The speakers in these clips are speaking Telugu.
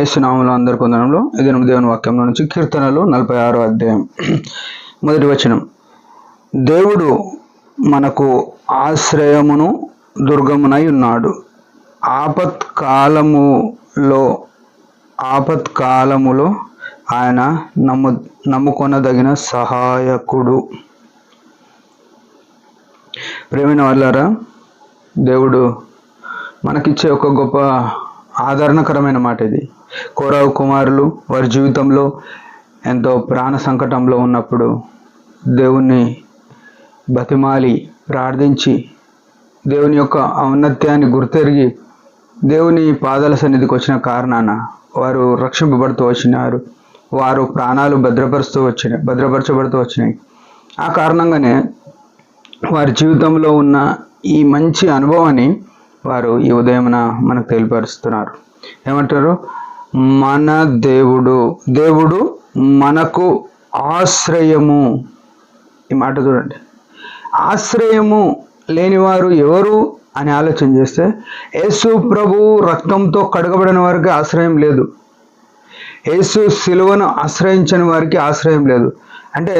యేసునామములో అందరి కొందరంలో ఇది దేవుని వాక్యంలో నుంచి కీర్తనలు 46వ అధ్యాయం మొదటి వచనం. దేవుడు మనకు ఆశ్రయమును దుర్గమునై ఉన్నాడు. ఆపత్కాలములో ఆయన నమ్ముకొనదగిన సహాయకుడు. ప్రేమైన వాళ్ళారా, దేవుడు మనకిచ్చే ఒక గొప్ప ఆదరణకరమైన మాట ఇది. కోరావు కుమారులు వారి జీవితంలో ఎంతో ప్రాణ సంకటంలో ఉన్నప్పుడు దేవుణ్ణి బతిమాలి ప్రార్థించి దేవుని యొక్క ఔన్నత్యాన్ని గుర్తెరిగి దేవుని పాదాల సన్నిధికి వచ్చిన కారణాన వారు రక్షింపబడుతూ వచ్చినారు. వారు ప్రాణాలు భద్రపరచబడుతూ వచ్చినాయి. ఆ కారణంగానే వారి జీవితంలో ఉన్న ఈ మంచి అనుభవాన్ని వారు ఈ ఉదయమున మనకు తెలియపరుస్తున్నారు. ఏమంటారు? మన దేవుడు మనకు ఆశ్రయము. ఈ మాట చూడండి. ఆశ్రయము లేనివారు ఎవరు అని ఆలోచన చేస్తే యేసు ప్రభు రక్తంతో కడగబడిన వారికి ఆశ్రయం లేదు. యేసు సిలువను ఆశ్రయించని వారికి ఆశ్రయం లేదు. అంటే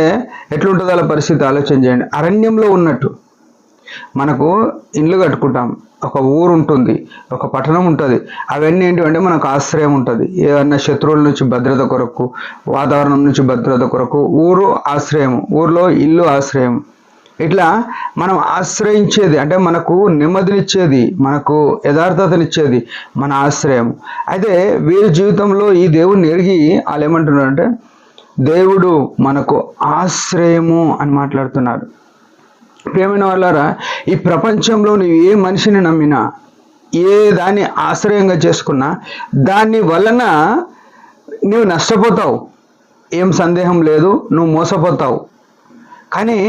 ఎట్లుంటుందో అలా పరిస్థితి ఆలోచన చేయండి. అరణ్యంలో ఉన్నట్టు మనకు ఇండ్లు కట్టుకుంటాం, ఒక ఊరు ఉంటుంది, ఒక పట్టణం ఉంటుంది. అవన్నీ ఏంటంటే మనకు ఆశ్రయం ఉంటుంది. ఏదన్నా శత్రువుల నుంచి భద్రత కొరకు, వాతావరణం నుంచి భద్రత కొరకు ఊరు ఆశ్రయం, ఊర్లో ఇల్లు ఆశ్రయం. ఇట్లా మనం ఆశ్రయించేది అంటే మనకు నెమ్మదినిచ్చేది, మనకు యథార్థతనిచ్చేది మన ఆశ్రయం. అయితే వీరి జీవితంలో ఈ దేవుణ్ణి ఎరిగి వాళ్ళు ఏమంటున్నారంటే దేవుడు మనకు ఆశ్రయము అని మాట్లాడుతున్నారు. ప్రియమైన వాళ్ళారా, ఈ ప్రపంచంలో నువ్వు ఏ మనిషిని నమ్మినా, ఏ దాన్ని ఆశ్రయంగా చేసుకున్నా దాని వలన నువ్వు నష్టపోతావు. ఏం సందేహం లేదు, నువ్వు మోసపోతావు. కానీ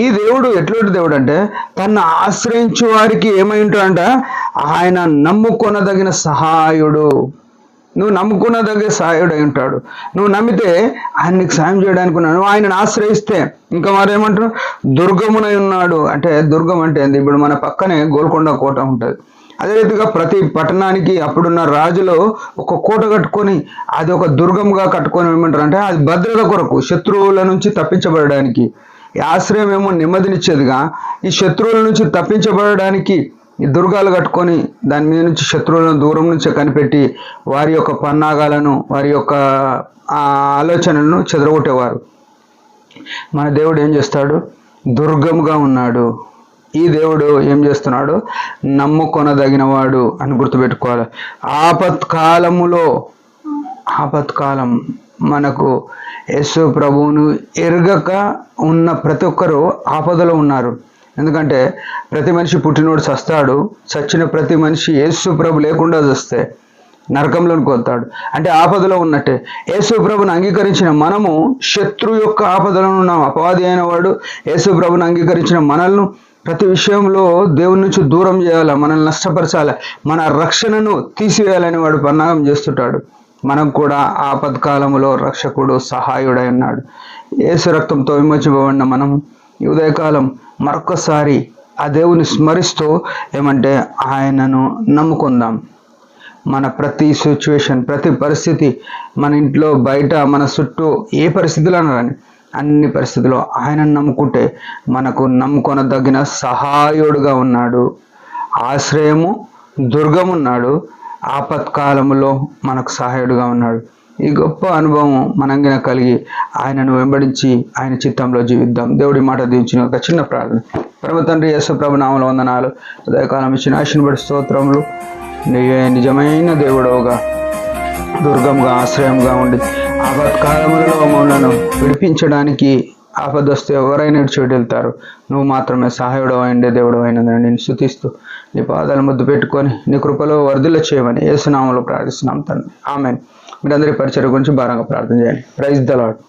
ఈ దేవుడు ఎట్లాంటి దేవుడు అంటే తను ఆశ్రయించే వారికి ఏమై ఉంటాడంట, ఆయన నమ్ముకొనదగిన సహాయుడు. నువ్వు నమ్ముకున్నదగ్గర సహాయుడు అయి ఉంటాడు. నువ్వు నమ్మితే ఆయన నీకు సాయం చేయడానికి ఉన్నాడు. నువ్వు ఆయనను ఆశ్రయిస్తే ఇంకా మరేమంటారు? దుర్గమునై ఉన్నాడు. అంటే దుర్గం అంటే ఏంది? ఇప్పుడు మన పక్కనే గోల్కొండ కోట ఉంటుంది. అదే రీతిగా ప్రతి పట్టణానికి అప్పుడున్న రాజులు ఒక కోట కట్టుకొని అది ఒక దుర్గంగా కట్టుకొని ఏమంటారు అంటే అది భద్రత కొరకు, శత్రువుల నుంచి తప్పించబడడానికి. ఈ ఆశ్రయం ఏమో నెమ్మదినిచ్చేదిగా, ఈ శత్రువుల నుంచి తప్పించబడడానికి ఈ దుర్గాలు కట్టుకొని దాని మీద నుంచి శత్రువులను దూరం నుంచి కనిపెట్టి వారి యొక్క పన్నాగాలను, వారి యొక్క ఆలోచనలను చెదరగొట్టేవారు. మన దేవుడు ఏం చేస్తాడు? దుర్గముగా ఉన్నాడు. ఈ దేవుడు ఏం చేస్తున్నాడు? నమ్ముకొనదగినవాడు అని గుర్తుపెట్టుకోవాలి. ఆపత్కాలం మనకు యేసు ప్రభువును ఎరగక ఉన్న ప్రతి ఒక్కరూ ఆపదలో ఉన్నారు. ఎందుకంటే ప్రతి మనిషి పుట్టినోడు చస్తాడు. చచ్చిన ప్రతి మనిషి యేసు ప్రభు లేకుండా చస్తే నరకంలోనికి పోతాడు. అంటే ఆపదలో ఉన్నట్టే. యేసు ప్రభుని అంగీకరించిన మనము శత్రు యొక్క ఆపదలో ఉన్నాం. అపవాది అయిన వాడు యేసు ప్రభుని అంగీకరించిన మనల్ని ప్రతి విషయంలో దేవుని నుంచి దూరం చేయాలి, మనల్ని నష్టపరచాలి, మన రక్షణను తీసివేయాలని వాడు పన్నాగం చేస్తుంటాడు. మనం కూడా ఆపత్కాలములో రక్షకుడు, సహాయుడై ఉన్నాడు. యేసు రక్తంతో విమోచింపబడిన మనం ఈ ఉదయకాలం మరొకసారి ఆ దేవుని స్మరిస్తూ ఏమంటే ఆయనను నమ్ముకుందాం. మన ప్రతి సిచ్యువేషన్, ప్రతి పరిస్థితి, మన ఇంట్లో, బయట, మన చుట్టూ ఏ పరిస్థితులు అన్నారని అన్ని పరిస్థితుల్లో ఆయనను నమ్ముకుంటే మనకు నమ్ముకొనదగిన సహాయుడుగా ఉన్నాడు. ఆశ్రయము, దుర్గమున్నాడు. ఆపత్కాలములో మనకు సహాయుడుగా ఉన్నాడు. ఈ గొప్ప అనుభవం మనంగిన కలిగి ఆయనను వెంబడించి ఆయన చిత్తంలో జీవిద్దాం. దేవుడి మాట దీవించిన ఒక చిన్న ప్రార్థన. పరమ తండ్రి యేసు ప్రభు నామములో వందనాలు. ఉదయకాలం ఇచ్చిన ఆశీర్వాద స్తోత్రములు. నీవే నిజమైన దేవుడవుగా, దుర్గంగా, ఆశ్రయంగా ఉండి ఆపత్కాలములలో మమ్మలను విడిపించడానికి ఆపదొస్తే ఎవరైనా చోటు వెళ్తారు. నువ్వు మాత్రమే సహాయుడు అయిండే దేవుడు అయినందుని నేను స్తుతిస్తూ నీ పాదాలు ముద్దు పెట్టుకొని నీ కృపలో వర్ధిల్ల చేయమని యేసు నామములో ప్రార్థిస్తున్నాం తండ్రి. ఆమేన్. మీరందరి పరిచయం గురించి భారంగా ప్రార్థన చేయండి. Praise the lord.